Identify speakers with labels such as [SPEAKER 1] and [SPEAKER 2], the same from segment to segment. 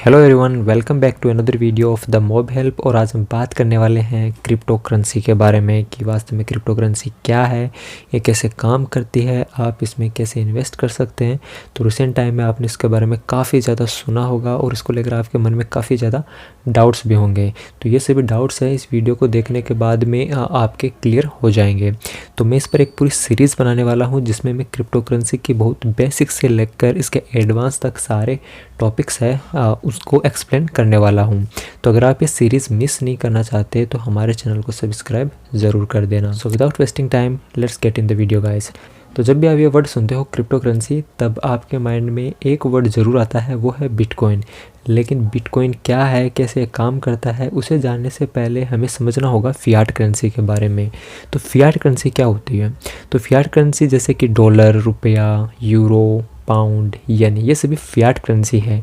[SPEAKER 1] Hello everyone, welcome back to another video of the mob help. और आज हम बात करने वाले हैं क्रिप्टो करेंसी के बारे में कि वास्तव में क्रिप्टो करेंसी क्या है, ये कैसे काम करती है, आप इसमें कैसे इन्वेस्ट कर सकते हैं। तो रिसेंट टाइम में आपने इसके बारे में काफ़ी ज़्यादा सुना होगा और इसको लेकर आपके मन में काफ़ी ज़्यादा डाउट्स भी होंगे। तो ये सभी डाउट्स हैं इस वीडियो को देखने के बाद में आपके क्लियर हो जाएंगे। तो मैं इस पर एक पूरी सीरीज़ बनाने वाला हूँ जिसमें मैं क्रिप्टो करेंसी की बहुत बेसिक से लेकर इसके एडवांस तक सारे टॉपिक्स है उसको एक्सप्लेन करने वाला हूँ। तो अगर आप ये सीरीज़ मिस नहीं करना चाहते तो हमारे चैनल को सब्सक्राइब ज़रूर कर देना। So without wasting time let's get in the video guys. तो जब भी आप ये वर्ड सुनते हो क्रिप्टो करेंसी, तब आपके माइंड में एक वर्ड ज़रूर आता है, वो है बिटकॉइन। लेकिन बिटकॉइन क्या है, कैसे काम करता है, उसे जानने से पहले हमें समझना होगा फ़ियाट करेंसी के बारे में। तो फ़ियाट करेंसी क्या होती है? तो फ़ियाट करेंसी जैसे कि डॉलर, रुपया, यूरो, पाउंड, यानी ये सभी फ़ियाट करेंसी है।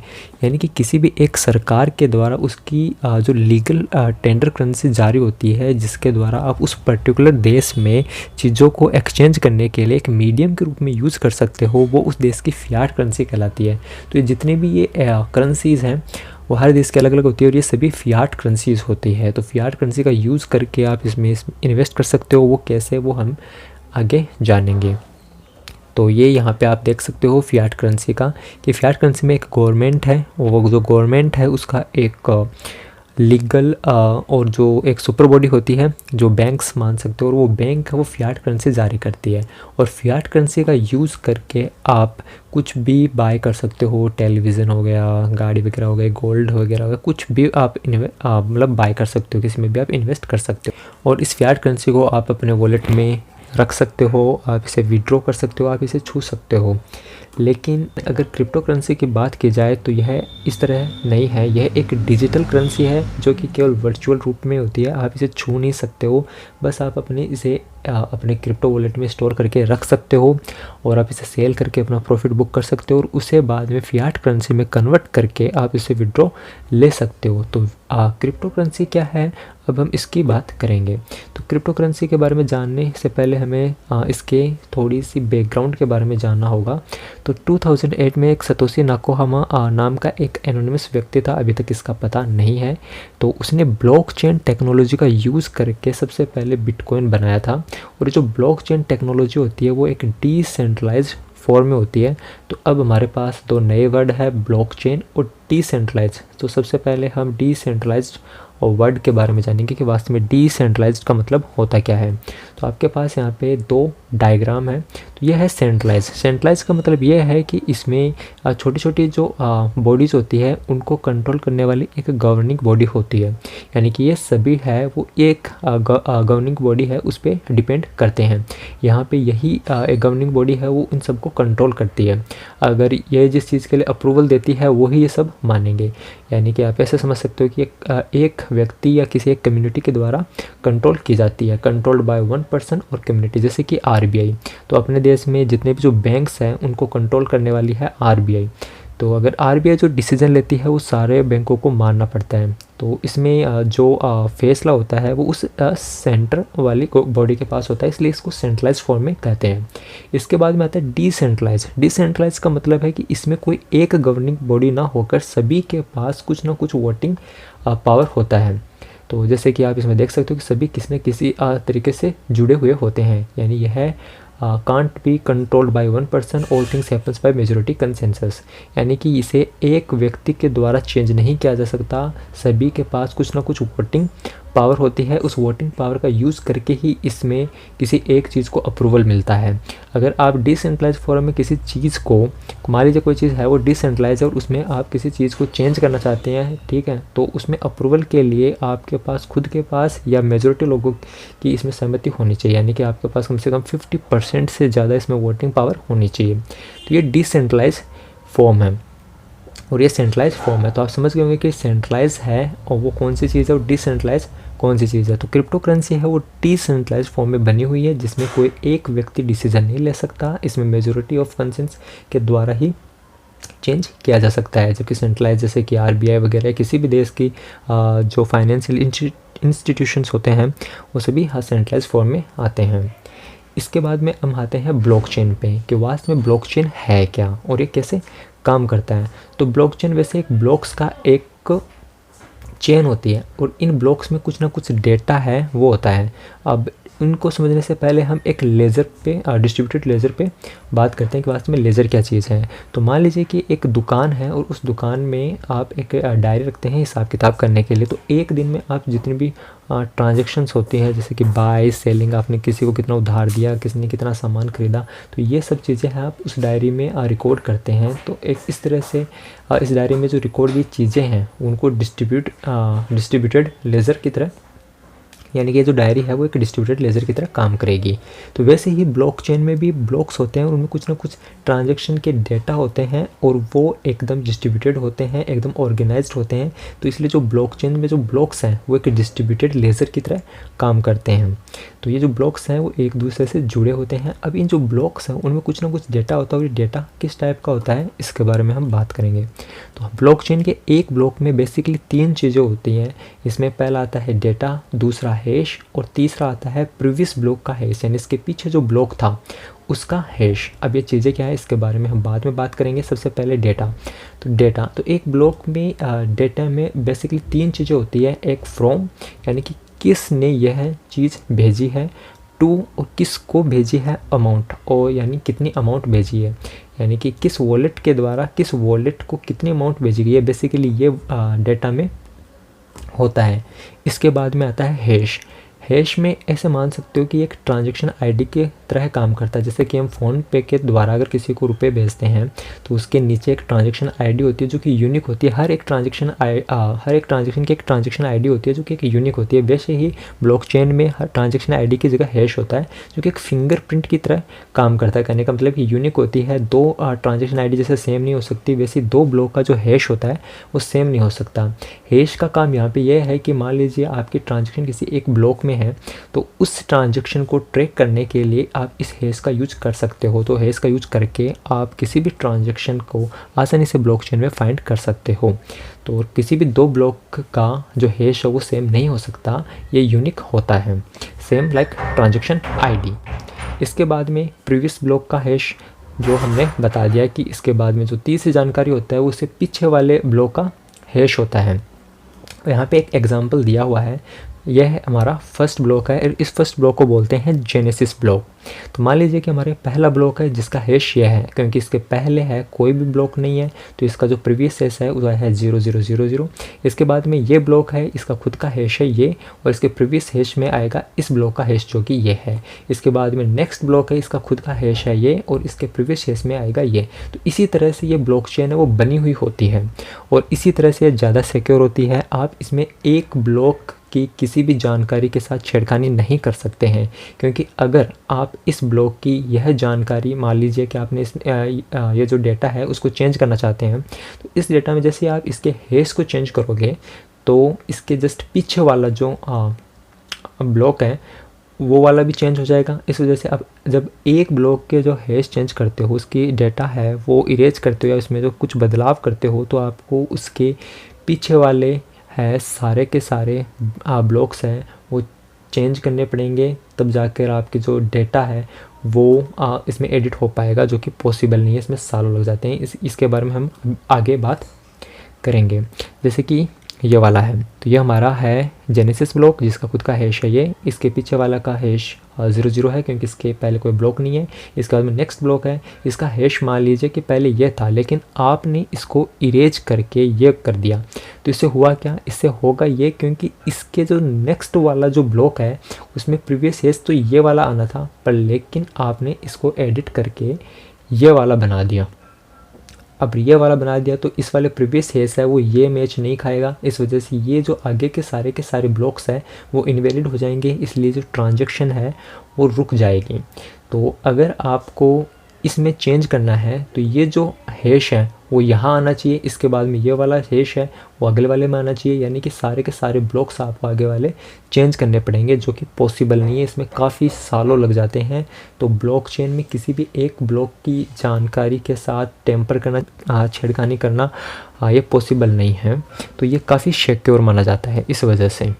[SPEAKER 1] यानी कि किसी भी एक सरकार के द्वारा उसकी जो लीगल टेंडर करेंसी जारी होती है, जिसके द्वारा आप उस पर्टिकुलर देश में चीज़ों को एक्सचेंज करने के लिए एक मीडियम के रूप में यूज़ कर सकते हो, वो उस देश की फ़ियाट करेंसी कहलाती है। तो ये जितनी भी ये करेंसीज़ हैं वो हर देश के अलग अलग होती है और ये सभी फ़ियाट करेंसीज़ होती है। तो फ़ियाट करेंसी का यूज़ करके आप इसमें इन्वेस्ट कर सकते हो। वो कैसे, वो हम आगे जानेंगे। तो ये यहाँ पे आप देख सकते हो फ़ियाट करेंसी का, कि फ़ियाट करेंसी में एक गवर्नमेंट है, वो जो गवर्नमेंट है उसका एक लीगल और जो एक सुपर बॉडी होती है जो बैंक्स मान सकते हो, और वो बैंक है वो फ़ियाट करेंसी जारी करती है। और फ़ियाट करेंसी का यूज़ करके आप कुछ भी बाय कर सकते हो। टेलीविज़न हो गया, गाड़ी वगैरह हो गए, गोल्ड वगैरह हो गया, कुछ भी आप मतलब बाय कर सकते हो, किसी में भी आप इन्वेस्ट कर सकते हो। और इस फ़ियाट करेंसी को आप अपने वॉलेट में रख सकते हो, आप इसे विड्रॉ कर सकते हो, आप इसे छू सकते हो। लेकिन अगर क्रिप्टो करेंसी की बात की जाए तो यह इस तरह नहीं है। यह एक डिजिटल करेंसी है जो कि केवल वर्चुअल रूप में होती है, आप इसे छू नहीं सकते हो। बस आप इसे अपने क्रिप्टो वॉलेट में स्टोर करके रख सकते हो और आप इसे सेल करके अपना प्रॉफिट बुक कर सकते हो और उसे बाद में फ़ियाट करेंसी में कन्वर्ट करके आप इसे विड्रॉ ले सकते हो। तो क्रिप्टो करेंसी क्या है, अब हम इसकी बात करेंगे। तो क्रिप्टो करेंसी के बारे में जानने से पहले हमें इसके थोड़ी सी बैकग्राउंड के बारे में जानना होगा। तो 2008 में एक सतोशी नाकामोटो नाम का एक एनोनिमस व्यक्ति था, अभी तक इसका पता नहीं है। तो उसने ब्लॉकचेन टेक्नोलॉजी का यूज़ करके सबसे पहले बिटकॉइन बनाया था। और जो ब्लॉकचेन टेक्नोलॉजी होती है वो एक डिसेंट्रलाइज्ड फॉर्म में होती है। तो अब हमारे पास दो नए वर्ड है, ब्लॉकचेन और डिसेंट्रलाइज्ड। तो सबसे पहले हम डिसेंट्रलाइज्ड और वर्ड के बारे में जानेंगे कि वास्तव में डिसेंट्रलाइज्ड का मतलब होता क्या है। तो आपके पास यहाँ पे दो डायग्राम है। तो यह है सेंट्रलाइज। सेंट्रलाइज का मतलब यह है कि इसमें छोटी छोटी जो बॉडीज़ होती है उनको कंट्रोल करने वाली एक गवर्निंग बॉडी होती है। यानी कि ये सभी है वो एक गवर्निंग बॉडी है, उस पर डिपेंड करते हैं। यहाँ पे यही एक गवर्निंग बॉडी है वो इन सबको कंट्रोल करती है। अगर ये जिस चीज़ के लिए अप्रूवल देती है वही ये सब मानेंगे। यानी कि आप ऐसे समझ सकते हो कि एक व्यक्ति या किसी एक कम्युनिटी के द्वारा कंट्रोल की जाती है, कंट्रोल्ड बाय वन पर्सन और कम्युनिटी। जैसे कि आरबीआई, तो अपने देश में जितने भी जो बैंक्स हैं उनको कंट्रोल करने वाली है आरबीआई। तो अगर आरबीआई जो डिसीजन लेती है वो सारे बैंकों को मानना पड़ता है। तो इसमें जो फैसला होता है वो उस सेंटर वाली बॉडी के पास होता है, इसलिए इसको सेंट्रलाइज फॉर्म में कहते हैं। इसके बाद में आता है डिसेंट्रलाइज। डिसेंट्रलाइज का मतलब है कि इसमें कोई एक गवर्निंग बॉडी ना होकर सभी के पास कुछ ना कुछ वोटिंग पावर होता है। तो जैसे कि आप इसमें देख सकते हो कि सभी किसी न किसी तरीके से जुड़े हुए होते हैं। यानी यह can't be controlled by one person, all things happens by majority consensus. यानी कि इसे एक व्यक्ति के द्वारा चेंज नहीं किया जा सकता, सभी के पास कुछ ना कुछ वोटिंग पावर होती है। उस वोटिंग पावर का यूज़ करके ही इसमें किसी एक चीज़ को अप्रूवल मिलता है। अगर आप डिसेंट्रलाइज फॉर्म में किसी चीज़ को, मान लीजिए कोई चीज़ है वो डिसेंट्रलाइज है और उसमें आप किसी चीज़ को चेंज करना चाहते हैं, ठीक है, तो उसमें अप्रूवल के लिए आपके पास खुद के पास या मेजॉरिटी लोगों की इसमें सहमति होनी चाहिए। यानी कि आपके पास कम से कम 50% से ज़्यादा इसमें वोटिंग पावर होनी चाहिए। तो ये डिसेंट्रलाइज फॉर्म है और ये सेंट्रलाइज फॉर्म है। तो आप समझ गए होंगे कि सेंट्रलाइज है और वो कौन सी चीज़ है और डिसेंट्रलाइज कौन सी चीज़ है। तो क्रिप्टो करेंसी है वो डिसेंट्रलाइज फॉर्म में बनी हुई है, जिसमें कोई एक व्यक्ति डिसीजन नहीं ले सकता, इसमें मेजॉरिटी ऑफ कंसेंस के द्वारा ही चेंज किया जा सकता है। जबकि सेंट्रलाइज जैसे कि आरबीआई वगैरह किसी भी देश की जो फाइनेंशियल इंस्टीट्यूशंस होते हैं वो सभी सेंट्रलाइज फॉर्म में आते हैं। इसके बाद में हम आते हैं ब्लॉकचेन पे कि वास्तव में ब्लॉकचेन है क्या और ये कैसे काम करता है। तो ब्लॉकचेन वैसे एक ब्लॉक्स का एक चेन होती है और इन ब्लॉक्स में कुछ ना कुछ डेटा है वो होता है। अब इनको समझने से पहले हम एक लेज़र पे डिस्ट्रीब्यूटेड लेज़र पे बात करते हैं कि वास्तव में लेज़र क्या चीज़ है। तो मान लीजिए कि एक दुकान है और उस दुकान में आप एक डायरी रखते हैं हिसाब किताब करने के लिए। तो एक दिन में आप जितनी भी ट्रांजेक्शन्स होती हैं, जैसे कि बाय सेलिंग, आपने किसी को कितना उधार दिया, किसी ने कितना सामान खरीदा, तो ये सब चीज़ें हैं आप उस डायरी में रिकॉर्ड करते हैं। तो एक इस तरह से इस डायरी में जो रिकॉर्ड की चीज़ें हैं उनको डिस्ट्रीब्यूटेड लेज़र की तरह, यानी कि ये जो डायरी है वो एक डिस्ट्रीब्यूटेड लेज़र की तरह काम करेगी। तो वैसे ही ब्लॉकचेन में भी ब्लॉक्स होते हैं और उनमें कुछ ना कुछ ट्रांजैक्शन के डेटा होते हैं और वो एकदम डिस्ट्रीब्यूटेड होते हैं, एकदम ऑर्गेनाइज्ड होते हैं। तो इसलिए जो ब्लॉकचेन में जो ब्लॉक्स हैं वो एक डिस्ट्रीब्यूटेड लेज़र की तरह काम करते हैं। तो ये जो ब्लॉक्स हैं वो एक दूसरे से जुड़े होते हैं। अब इन जो ब्लॉक्स हैं उनमें कुछ ना कुछ डेटा होता है और ये डेटा किस टाइप का होता है इसके बारे में हम बात करेंगे। तो ब्लॉकचेन के एक ब्लॉक में बेसिकली 3 चीज़ें होती हैं। इसमें पहला आता है डेटा, दूसरा हैश और तीसरा आता है प्रीवियस ब्लॉक का हैश, यानी इसके पीछे जो ब्लॉक था उसका हैश। अब ये चीज़ें क्या है इसके बारे में हम बाद में बात करेंगे। सबसे पहले डेटा। तो एक ब्लॉक में डेटा में बेसिकली 3 चीज़ें होती है। एक फ्रॉम, यानी कि किसने यह चीज़ भेजी है, टू और किसको भेजी है, अमाउंट और यानी कितनी अमाउंट भेजी है, यानी कि किस वॉलेट के द्वारा किस वॉलेट को कितनी अमाउंट भेजी गई है, बेसिकली ये डेटा में होता है। इसके बाद में आता है हैश। हैश में ऐसे मान सकते हो कि एक ट्रांजैक्शन आईडी के तरह काम करता है। जैसे कि हम फ़ोन पे के द्वारा अगर किसी को रुपए भेजते हैं तो उसके नीचे एक ट्रांजैक्शन आईडी होती है जो कि यूनिक होती है। हर एक ट्रांजैक्शन की एक ट्रांजैक्शन आईडी होती है जो कि एक यूनिक होती है। वैसे ही ब्लॉकचेन में हर ट्रांजैक्शन आईडी की जगह हैश होता है जो कि एक फिंगरप्रिंट की तरह काम करता है। कहने का मतलब कि यूनिक होती है। 2 ट्रांजैक्शन आईडी जैसे सेम नहीं हो सकती, वैसे 2 ब्लॉक का जो हैश होता है वो सेम नहीं हो सकता। हैश का काम यहाँ पे यह है कि मान लीजिए आपकी ट्रांजैक्शन किसी एक ब्लॉक में है तो उस ट्रांजैक्शन को ट्रैक करने के लिए आप इस हैश का यूज कर सकते हो। तो हैश का यूज करके आप किसी भी ट्रांजैक्शन को आसानी से ब्लॉकचेन में फाइंड कर सकते हो। तो किसी भी 2 ब्लॉक का जो हैश है वो सेम नहीं हो सकता, ये यूनिक होता है, सेम लाइक ट्रांजैक्शन आईडी। इसके बाद में प्रीवियस ब्लॉक का हैश जो हमने बता दिया कि इसके बाद में जो तीसरी जानकारी होता है वो उससे पीछे वाले ब्लॉक का हैश होता है। यहाँ पे एक एग्जांपल दिया हुआ है, यह हमारा फर्स्ट ब्लॉक है और इस फर्स्ट ब्लॉक को बोलते हैं जेनेसिस ब्लॉक। तो मान लीजिए कि हमारे पहला ब्लॉक है जिसका हैश यह है, क्योंकि इसके पहले है कोई भी ब्लॉक नहीं है तो इसका जो प्रीवियस हैश है वो है 0000। इसके बाद में ये ब्लॉक है, इसका खुद का हैश है ये, और इसके प्रीवियस हैश में आएगा इस ब्लॉक का हैश जो कि ये है। इसके बाद में नेक्स्ट ब्लॉक है, इसका खुद का हैश है ये, और इसके प्रीवियस हैश में आएगा ये। तो इसी तरह से ये ब्लॉकचेन है वो बनी हुई होती है और इसी तरह से ज़्यादा सिक्योर होती है। आप इसमें एक ब्लॉक की किसी भी जानकारी के साथ छेड़खानी नहीं कर सकते हैं, क्योंकि अगर आप इस ब्लॉक की यह जानकारी, मान लीजिए कि आपने ये जो डेटा है उसको चेंज करना चाहते हैं, तो इस डेटा में जैसे आप इसके हैश को चेंज करोगे तो इसके जस्ट पीछे वाला जो ब्लॉक है वो वाला भी चेंज हो जाएगा। इस वजह से अब जब एक ब्लॉक के जो हैश चेंज करते हो, उसकी डेटा है वो इरेज करते हो या उसमें जो कुछ बदलाव करते हो, तो आपको उसके पीछे वाले है सारे के सारे ब्लॉक्स हैं वो चेंज करने पड़ेंगे, तब जाकर आपके जो डेटा है वो इसमें एडिट हो पाएगा, जो कि पॉसिबल नहीं है, इसमें सालों लग जाते हैं। इसके बारे में हम आगे बात करेंगे। जैसे कि ये वाला है, तो ये हमारा है जेनेसिस ब्लॉक जिसका खुद का हैश है ये, इसके पीछे वाला का हैश 00 है क्योंकि इसके पहले कोई ब्लॉक नहीं है। इसके बाद में नेक्स्ट ब्लॉक है, इसका हैश मान लीजिए कि पहले ये था लेकिन आपने इसको इरेज करके ये कर दिया, तो इससे हुआ क्या, इससे होगा ये, क्योंकि इसके जो नेक्स्ट वाला जो ब्लॉक है उसमें प्रीवियस हैश तो ये वाला आना था, पर लेकिन आपने इसको एडिट करके ये वाला बना दिया। अब ये वाला बना दिया तो इस वाले प्रीवियस हैश है वो ये मैच नहीं खाएगा, इस वजह से ये जो आगे के सारे ब्लॉक्स हैं वो इनवैलिड हो जाएंगे, इसलिए जो ट्रांजैक्शन है वो रुक जाएगी। तो अगर आपको इसमें चेंज करना है तो ये जो हैश है वो यहाँ आना चाहिए, इसके बाद में ये वाला हैश है वो अगले वाले में आना चाहिए, यानी कि सारे के सारे ब्लॉक्स आपको आगे वाले चेंज करने पड़ेंगे, जो कि पॉसिबल नहीं है, इसमें काफ़ी सालों लग जाते हैं। तो ब्लॉकचेन में किसी भी एक ब्लॉक की जानकारी के साथ टेम्पर करना, छेड़खानी करना ये पॉसिबल नहीं है, तो ये काफ़ी सिक्योर माना जाता है इस वजह से।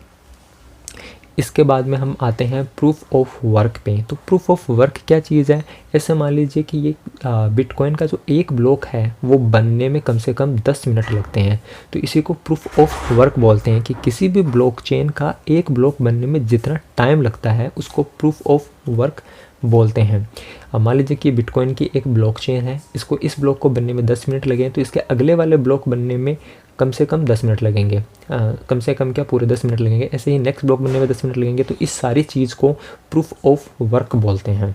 [SPEAKER 1] इसके बाद में हम आते हैं प्रूफ ऑफ वर्क पे। तो प्रूफ ऑफ वर्क क्या चीज़ है? ऐसे मान लीजिए कि ये बिटकॉइन का जो एक ब्लॉक है वो बनने में कम से कम 10 मिनट लगते हैं, तो इसी को प्रूफ ऑफ वर्क बोलते हैं कि किसी भी ब्लॉकचेन का एक ब्लॉक बनने में जितना टाइम लगता है उसको प्रूफ ऑफ वर्क बोलते हैं। अब मान लीजिए कि बिटकॉइन की एक ब्लॉकचेन है, इसको इस ब्लॉक को बनने में 10 मिनट लगे, तो इसके अगले वाले ब्लॉक बनने में कम से कम 10 मिनट लगेंगे, कम से कम क्या पूरे 10 मिनट लगेंगे। ऐसे ही नेक्स्ट ब्लॉक बनने में 10 मिनट लगेंगे। तो इस सारी चीज़ को प्रूफ ऑफ वर्क बोलते हैं।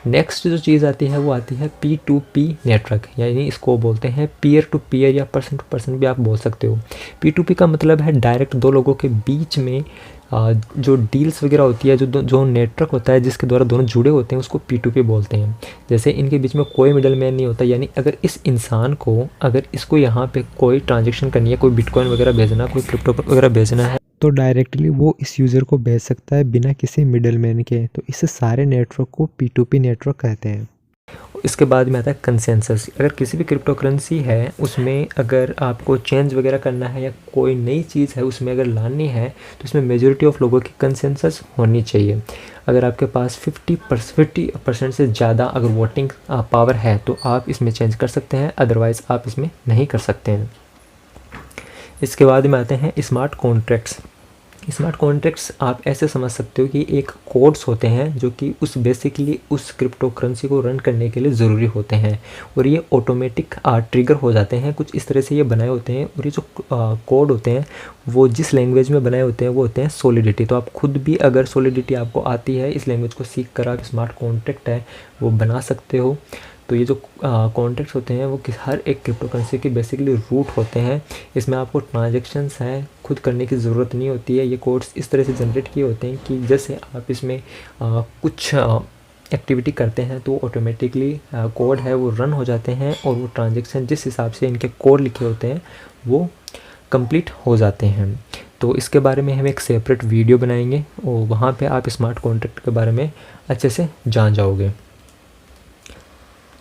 [SPEAKER 1] नेक्स्ट जो चीज़ आती है वो आती है P2P नेटवर्क, यानी इसको बोलते हैं पीयर टू पीयर या पर्सन टू पर्सन भी आप बोल सकते हो। P2P का मतलब है डायरेक्ट दो लोगों के बीच में जो डील्स वगैरह होती है, जो नेटवर्क होता है जिसके द्वारा दोनों जुड़े होते हैं, उसको P2P बोलते हैं। जैसे इनके बीच में कोई मिडल मैन नहीं होता, यानी अगर इस इंसान को, अगर इसको यहाँ पे कोई ट्रांजेक्शन करनी है, कोई बिटकॉइन वगैरह भेजना, कोई क्रिप्टो वगैरह भेजना है, तो डायरेक्टली वो इस यूज़र को भेज सकता है बिना किसी मिडल मैन के। तो इस सारे नेटवर्क को P2P नेटवर्क कहते हैं। इसके बाद में आता है कंसेंसस। अगर किसी भी क्रिप्टो करेंसी है उसमें अगर आपको चेंज वगैरह करना है या कोई नई चीज़ है उसमें अगर लानी है, तो इसमें मेजॉरिटी ऑफ लोगों की कंसेंसस होनी चाहिए। अगर आपके पास 50% से ज़्यादा अगर वोटिंग पावर है तो आप इसमें चेंज कर सकते हैं, अदरवाइज़ आप इसमें नहीं कर सकते हैं। इसके बाद में आते हैं स्मार्ट कॉन्ट्रैक्ट्स। स्मार्ट कॉन्ट्रैक्ट्स आप ऐसे समझ सकते हो कि एक कोड्स होते हैं जो कि उस बेसिकली उस क्रिप्टो करेंसी को रन करने के लिए ज़रूरी होते हैं, और ये ऑटोमेटिक ट्रिगर हो जाते हैं। कुछ इस तरह से ये बनाए होते हैं, और ये जो कोड होते हैं वो जिस लैंग्वेज में बनाए होते हैं वो होते हैं सॉलिडिटी। तो आप खुद भी अगर सॉलिडिटी आपको आती है, इस लैंग्वेज को सीख कर आप स्मार्ट कॉन्ट्रैक्ट है वो बना सकते हो। तो ये जो कॉन्ट्रैक्ट्स होते हैं वो हर एक क्रिप्टो करेंसी की बेसिकली रूट होते हैं। इसमें आपको ट्रांजैक्शंस हैं खुद करने की ज़रूरत नहीं होती है। ये कोड्स इस तरह से जनरेट किए होते हैं कि जैसे आप इसमें कुछ एक्टिविटी करते हैं तो ऑटोमेटिकली कोड है वो रन हो जाते हैं, और वो ट्रांजैक्शन जिस हिसाब से इनके कोड लिखे होते हैं वो कंप्लीट हो जाते हैं। तो इसके बारे में हम एक सेपरेट वीडियो बनाएंगे और वहाँ पे आप स्मार्ट कॉन्ट्रैक्ट के बारे में अच्छे से जान जाओगे।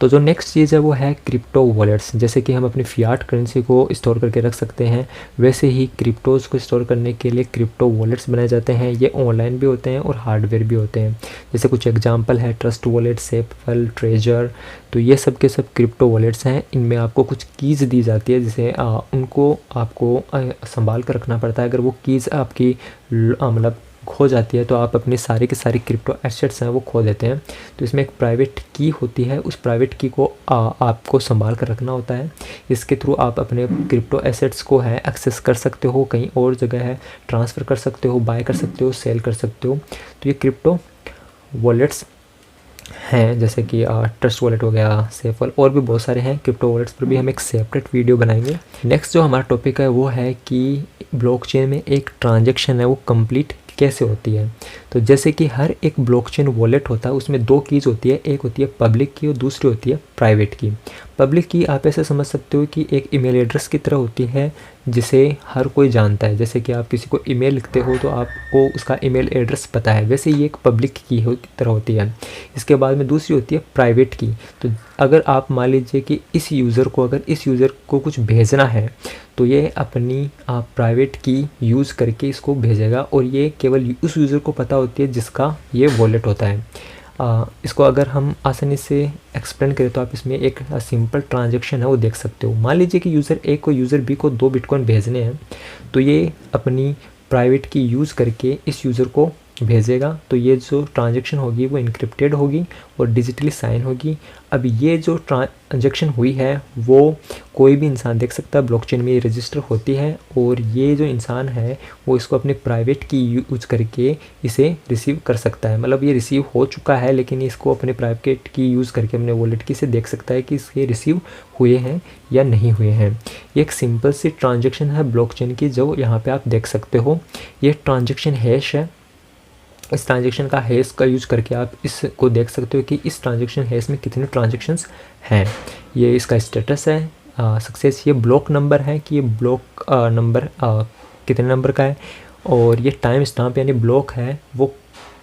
[SPEAKER 1] तो जो नेक्स्ट चीज़ है वो है क्रिप्टो वॉलेट्स। जैसे कि हम अपनी फियाट करेंसी को स्टोर करके रख सकते हैं, वैसे ही क्रिप्टोज़ को स्टोर करने के लिए क्रिप्टो वॉलेट्स बनाए जाते हैं। ये ऑनलाइन भी होते हैं और हार्डवेयर भी होते हैं। जैसे कुछ एग्जांपल है ट्रस्ट वॉलेट, सेफल, ट्रेजर। तो ये सब के सब क्रिप्टो वॉलेट्स हैं। इनमें आपको कुछ कीज़ दी जाती है, जिसे उनको आपको संभाल कर रखना पड़ता है। अगर वो कीज़ आपकी मतलब खो जाती है तो आप अपनी सारी की सारी क्रिप्टो एसेट्स हैं वो खो देते हैं। तो इसमें एक प्राइवेट की होती है, उस प्राइवेट की को आपको संभाल कर रखना होता है। इसके थ्रू आप अपने क्रिप्टो एसेट्स को है एक्सेस कर सकते हो, कहीं और जगह है ट्रांसफ़र कर सकते हो, बाय कर सकते हो, सेल कर सकते हो। तो ये क्रिप्टो वॉलेट्स हैं, जैसे कि ट्रस्ट वॉलेट हो गया, सेफल, और भी बहुत सारे हैं। क्रिप्टो वॉलेट्स पर भी हम एक सेपरेट वीडियो बनाएंगे। नेक्स्ट जो हमारा टॉपिक है वो है कि ब्लॉकचेन में एक ट्रांजैक्शन है वो कंप्लीट कैसे होती है। तो जैसे कि हर एक ब्लॉकचेन वॉलेट होता है उसमें दो कीज़ होती है, एक होती है पब्लिक की और दूसरी होती है प्राइवेट की। पब्लिक की आप ऐसे समझ सकते हो कि एक ईमेल एड्रेस की तरह होती है जिसे हर कोई जानता है। जैसे कि आप किसी को ईमेल लिखते हो तो आपको उसका ईमेल एड्रेस पता है, वैसे ये एक पब्लिक की तरह होती है। इसके बाद में दूसरी होती है प्राइवेट की। तो अगर आप मान लीजिए कि इस यूज़र को कुछ भेजना है तो ये अपनी प्राइवेट की यूज़ करके इसको भेजेगा, और ये केवल उस यूज़र को पता होती है जिसका ये वॉलेट होता है। इसको अगर हम आसानी से एक्सप्लेन करें तो आप इसमें एक सिंपल ट्रांजैक्शन है वो देख सकते हो। मान लीजिए कि यूज़र ए को यूज़र बी को 2 बिटकॉइन भेजने हैं, तो ये अपनी प्राइवेट की यूज़ करके इस यूज़र को भेजेगा। तो ये जो ट्रांजैक्शन होगी वो इनक्रिप्टेड होगी और डिजिटली साइन होगी। अब ये जो ट्रांजैक्शन हुई है वो कोई भी इंसान देख सकता है, ब्लॉकचेन में ये रजिस्टर होती है, और ये जो इंसान है वो इसको अपने प्राइवेट की यूज करके इसे रिसीव कर सकता है। मतलब ये रिसीव हो चुका है, लेकिन इसको अपने प्राइवेट की यूज़ करके अपने वॉलेट की से देख सकता है कि इसके रिसीव हुए हैं या नहीं हुए हैं। ये एक सिंपल सी ट्रांजैक्शन है ब्लॉकचेन की, जो यहाँ पे आप देख सकते हो। ये ट्रांजैक्शन हैश है। इस ट्रांजैक्शन का हैश का यूज़ करके आप इसको देख सकते हो कि इस ट्रांजैक्शन हैश में कितने ट्रांजैक्शंस हैं। ये इसका स्टेटस है सक्सेस, ये ब्लॉक नंबर है कि ये ब्लॉक नंबर कितने नंबर का है, और ये टाइम स्टाम्प यानी ब्लॉक है वो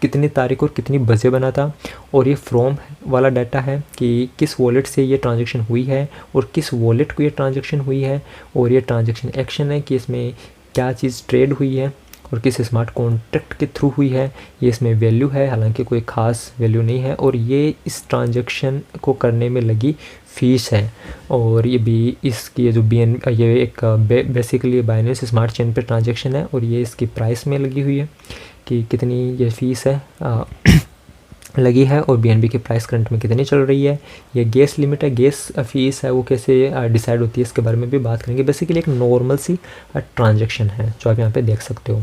[SPEAKER 1] कितनी तारीख और कितनी बजे बना था, और ये फ्रॉम वाला डाटा है कि किस वॉलेट से ये ट्रांजैक्शन हुई है और किस वॉलेट को ये ट्रांजैक्शन हुई है, और ये ट्रांजैक्शन एक्शन है कि इसमें क्या चीज़ ट्रेड हुई है, और किस स्मार्ट कॉन्ट्रैक्ट के थ्रू हुई है, ये इसमें वैल्यू है, हालांकि कोई ख़ास वैल्यू नहीं है। और ये इस ट्रांजैक्शन को करने में लगी फ़ीस है। और ये भी इसकी जो ये एक बेसिकली बाइनेंस स्मार्ट चेन पे ट्रांजैक्शन है, और ये इसकी प्राइस में लगी हुई है कि कितनी ये फ़ीस है लगी है, और BNB की प्राइस करंट में कितनी चल रही है। ये गैस लिमिट है, गैस फ़ीस है, वो कैसे डिसाइड होती है, इसके बारे में भी बात करेंगे। बेसिकली एक नॉर्मल सी ट्रांजैक्शन है जो आप यहाँ पे देख सकते हो।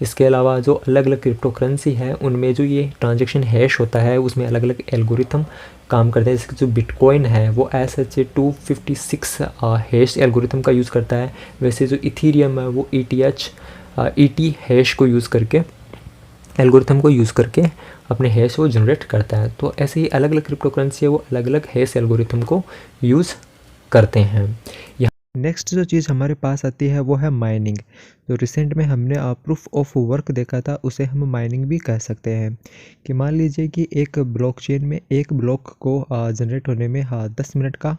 [SPEAKER 1] इसके अलावा जो अलग अलग क्रिप्टो करेंसी है उनमें जो ये ट्रांजैक्शन हैश होता है उसमें अलग अलग एल्गोरिथम काम करते हैं। जैसे जो बिटकॉइन है वो SHA-256 हैश एल्गोरिथम का यूज़ करता है। वैसे जो इथीरियम है वो ET हैश को यूज़ करके, एल्गोरिथम को यूज़ करके अपने हैश को जनरेट करता है। तो ऐसे ही अलग अलग क्रिप्टो करेंसी है वो अलग अलग हैश एल्गोरिथम को यूज़ करते हैं। नेक्स्ट जो चीज़ हमारे पास आती है वो है माइनिंग। जो रिसेंट में हमने प्रूफ ऑफ वर्क देखा था उसे हम माइनिंग भी कह सकते हैं। कि मान लीजिए कि एक ब्लॉकचेन में एक ब्लॉक को जनरेट होने में 10 मिनट का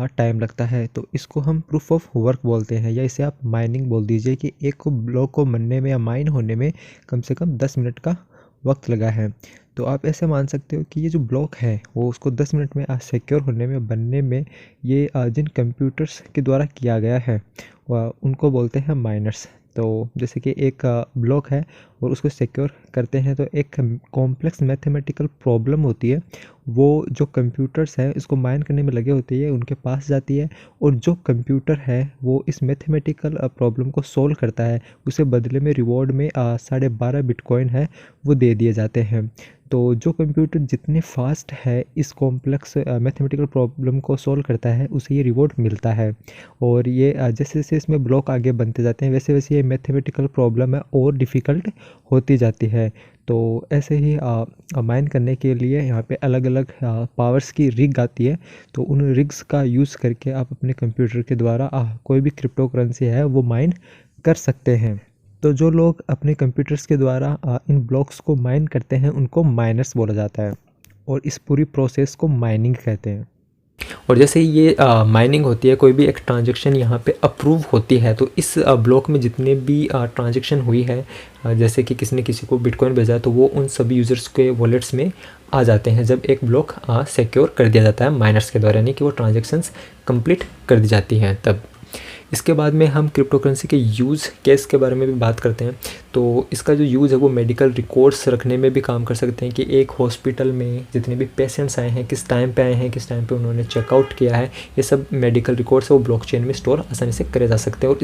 [SPEAKER 1] टाइम लगता है, तो इसको हम प्रूफ ऑफ वर्क बोलते हैं, या इसे आप माइनिंग बोल दीजिए कि एक ब्लॉक को बनने में या माइन होने में कम से कम 10 मिनट का वक्त लगा है। तो आप ऐसे मान सकते हो कि ये जो ब्लॉक है वो उसको 10 मिनट में सिक्योर होने में, बनने में, ये जिन कंप्यूटर्स के द्वारा किया गया है उनको बोलते हैं माइनर्स। तो जैसे कि एक ब्लॉक है और उसको सिक्योर करते हैं तो एक कॉम्प्लेक्स मैथमेटिकल प्रॉब्लम होती है, वो जो कंप्यूटर्स हैं इसको माइन करने में लगे होते हैं उनके पास जाती है, और जो कंप्यूटर है वो इस मैथमेटिकल प्रॉब्लम को सोल्व करता है, उसे बदले में रिवॉर्ड में 12.5 बिटकॉइन है वो दे दिए जाते हैं। तो जो कंप्यूटर जितने फास्ट है इस कॉम्प्लेक्स मैथमेटिकल प्रॉब्लम को सोल्व करता है उसे ये रिवॉर्ड मिलता है। और ये जैसे जैसे इसमें ब्लॉक आगे बनते जाते हैं वैसे वैसे ये मैथमेटिकल प्रॉब्लम है और डिफ़िकल्ट होती जाती है। तो ऐसे ही माइन करने के लिए यहाँ पे अलग अलग पावर्स की रिग आती है, तो उन रिग्स का यूज़ करके आप अपने कंप्यूटर के द्वारा कोई भी क्रिप्टो करेंसी है वो माइन कर सकते हैं। तो जो लोग अपने कंप्यूटर्स के द्वारा इन ब्लॉक्स को माइन करते हैं उनको माइनर्स बोला जाता है, और इस पूरी प्रोसेस को माइनिंग कहते हैं। और जैसे ही ये माइनिंग होती है, कोई भी एक ट्रांजैक्शन यहाँ पे अप्रूव होती है, तो इस ब्लॉक में जितने भी ट्रांजैक्शन हुई है, जैसे कि किसी ने किसी को बिटकॉइन भेजा तो वो उन सभी यूज़र्स के वॉलेट्स में आ जाते हैं जब एक ब्लॉक सिक्योर कर दिया जाता है माइनर्स के द्वारा, यानी कि वो ट्रांजैक्शंस कंप्लीट कर दी जाती हैं तब। इसके बाद में हम क्रिप्टो करेंसी के यूज़ केस के बारे में भी बात करते हैं। तो इसका जो यूज़ है वो मेडिकल रिकॉर्ड्स रखने में भी काम कर सकते हैं, कि एक हॉस्पिटल में जितने भी पेशेंट्स आए हैं, किस टाइम पे आए हैं, किस टाइम पे उन्होंने चेकआउट किया है, ये सब मेडिकल रिकॉर्ड्स है वो ब्लॉकचेन में स्टोर आसानी से करे जा सकते हैं।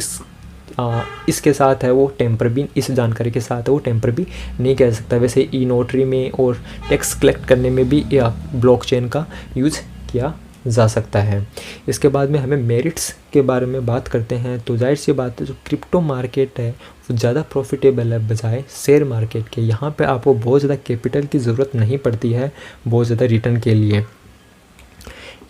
[SPEAKER 1] और इसके साथ है वो टेम्पर भी, इस जानकारी के साथ है वो टेम्पर भी नहीं किया जा सकता। वैसे ई नोटरी में और टैक्स कलेक्ट करने में भी ब्लॉकचेन का यूज़ किया जा सकता है। इसके बाद में हमें मेरिट्स के बारे में बात करते हैं। तो जाहिर सी बात है जो क्रिप्टो मार्केट है वो ज़्यादा प्रॉफिटेबल है बजाय शेयर मार्केट के। यहाँ पे आपको बहुत ज़्यादा कैपिटल की ज़रूरत नहीं पड़ती है बहुत ज़्यादा रिटर्न के लिए।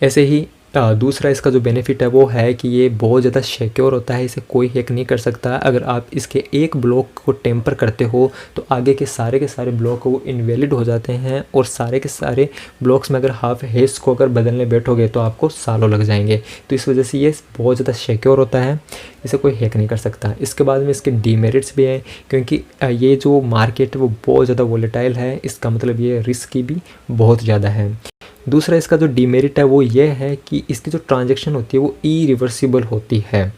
[SPEAKER 1] ऐसे ही दूसरा इसका जो बेनिफिट है वो है कि ये बहुत ज़्यादा सिक्योर होता है, इसे कोई हैक नहीं कर सकता। अगर आप इसके एक ब्लॉक को टेम्पर करते हो तो आगे के सारे ब्लॉक वो इनवैलिड हो जाते हैं, और सारे के सारे ब्लॉक्स में अगर हाफ हैश को अगर बदलने बैठोगे तो आपको सालों लग जाएंगे। तो इस वजह से ये बहुत ज़्यादा सिक्योर होता है, इसे कोई हैक नहीं कर सकता। इसके बाद में इसके डीमेरिट्स भी हैं, क्योंकि ये जो मार्केट है वो बहुत ज़्यादा वोलेटाइल है, इसका मतलब ये रिस्क भी बहुत ज़्यादा है। दूसरा इसका जो डीमेरिट है वो ये है कि इसकी जो ट्रांजैक्शन होती है वो इरिवर्सिबल होती है,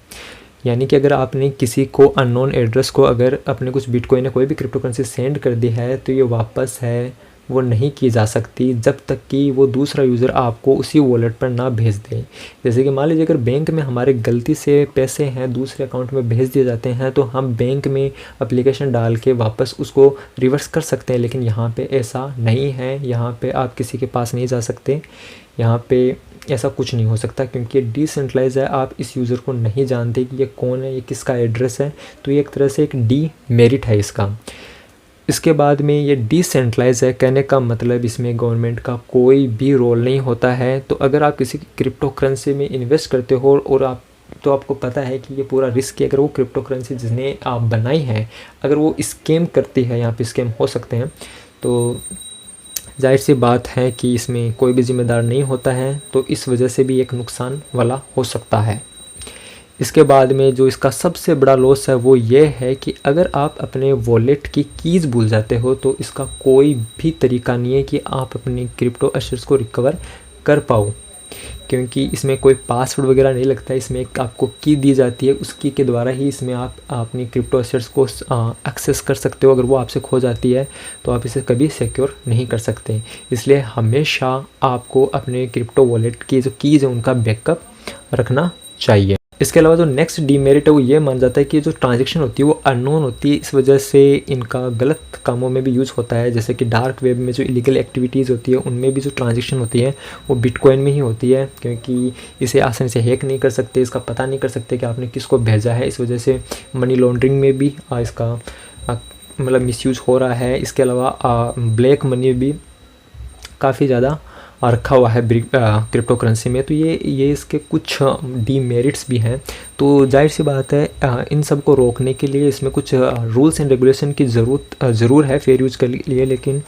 [SPEAKER 1] यानी कि अगर आपने किसी को अननोन एड्रेस को अगर अपने कुछ बिटकॉइन या कोई भी क्रिप्टो करेंसी सेंड कर दी है तो ये वापस है वो नहीं की जा सकती जब तक कि वो दूसरा यूज़र आपको उसी वॉलेट पर ना भेज दे। जैसे कि मान लीजिए अगर बैंक में हमारे गलती से पैसे हैं दूसरे अकाउंट में भेज दिए जाते हैं तो हम बैंक में एप्लीकेशन डाल के वापस उसको रिवर्स कर सकते हैं, लेकिन यहाँ पे ऐसा नहीं है। यहाँ पे आप किसी के पास नहीं जा सकते, यहाँ पे ऐसा कुछ नहीं हो सकता क्योंकि ये डिसेंट्रलाइज है। आप इस यूज़र को नहीं जानते कि ये कौन है, ये किसका एड्रेस है, तो ये एक तरह से एक डीमेरिट है इसका। इसके बाद में ये डिसेंट्रलाइज है, कहने का मतलब इसमें गवर्नमेंट का कोई भी रोल नहीं होता है। तो अगर आप किसी क्रिप्टो करेंसी में इन्वेस्ट करते हो और आपको पता है कि ये पूरा रिस्क है, अगर वो क्रिप्टो करेंसी जिसने आप बनाई है अगर वो स्कैम करती है, यहाँ पे स्कैम हो सकते हैं, तो जाहिर सी बात है कि इसमें कोई भी जिम्मेदार नहीं होता है, तो इस वजह से भी एक नुकसान वाला हो सकता है। इसके बाद में जो इसका सबसे बड़ा लॉस है वो ये है कि अगर आप अपने वॉलेट की कीज़ भूल जाते हो तो इसका कोई भी तरीका नहीं है कि आप अपने क्रिप्टो एसेट्स को रिकवर कर पाओ, क्योंकि इसमें कोई पासवर्ड वगैरह नहीं लगता है। इसमें एक आपको की दी जाती है, उस की के द्वारा ही इसमें आप अपनी क्रिप्टो एसेट्स को एक्सेस कर सकते हो। अगर वो आपसे खो जाती है तो आप इसे कभी सिक्योर नहीं कर सकते। इसलिए हमेशा आपको अपने क्रिप्टो वॉलेट की जो कीज़ है उनका बैकअप रखना चाहिए। इसके अलावा जो नेक्स्ट डीमेरिट है वो ये मान जाता है कि जो ट्रांजैक्शन होती है वो अननोन होती है, इस वजह से इनका गलत कामों में भी यूज़ होता है। जैसे कि डार्क वेब में जो इलीगल एक्टिविटीज़ होती है उनमें भी जो ट्रांजैक्शन होती है वो बिटकॉइन में ही होती है, क्योंकि इसे आसानी से हैक नहीं कर सकते, इसका पता नहीं कर सकते कि आपने किसको भेजा है। इस वजह से मनी लॉन्ड्रिंग में भी इसका मतलब मिसयूज़ हो रहा है। इसके अलावा ब्लैक मनी भी काफ़ी ज़्यादा रखा हुआ है क्रिप्टो करेंसी में। तो ये इसके कुछ डीमेरिट्स भी हैं। तो जाहिर सी बात है इन सब को रोकने के लिए इसमें कुछ रूल्स एंड रेगुलेशन की ज़रूर है फेयर यूज़ के लिए, लेकिन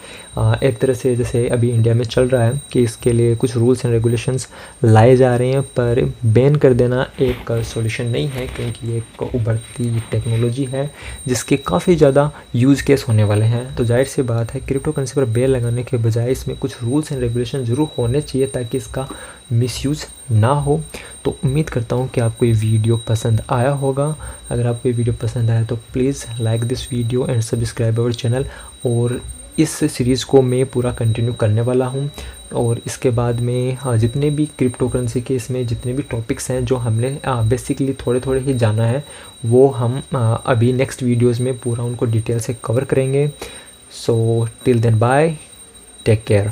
[SPEAKER 1] एक तरह से जैसे अभी इंडिया में चल रहा है कि इसके लिए कुछ रूल्स एंड रेगुलेशंस लाए जा रहे हैं, पर बैन कर देना एक सॉल्यूशन नहीं है, क्योंकि ये एक उभरती टेक्नोलॉजी है जिसके काफ़ी ज़्यादा यूज़ केस होने वाले हैं। तो जाहिर सी बात है क्रिप्टो करेंसी पर बैन लगाने के बजाय इसमें कुछ रूल्स एंड रेगुलेशन ज़रूर होने चाहिए ताकि इसका मिसयूज़ ना हो। तो उम्मीद करता हूँ कि आपको ये वीडियो पसंद आया होगा। अगर आपको ये वीडियो पसंद आया तो please like this video and subscribe our channel. और इस सीरीज़ को मैं पूरा कंटिन्यू करने वाला हूँ, और इसके बाद में जितने भी क्रिप्टो करेंसी के इसमें जितने भी टॉपिक्स हैं जो हमने बेसिकली थोड़े थोड़े ही जाना है, वो हम अभी नेक्स्ट वीडियोज़ में पूरा उनको डिटेल से कवर करेंगे। So till then bye, take care.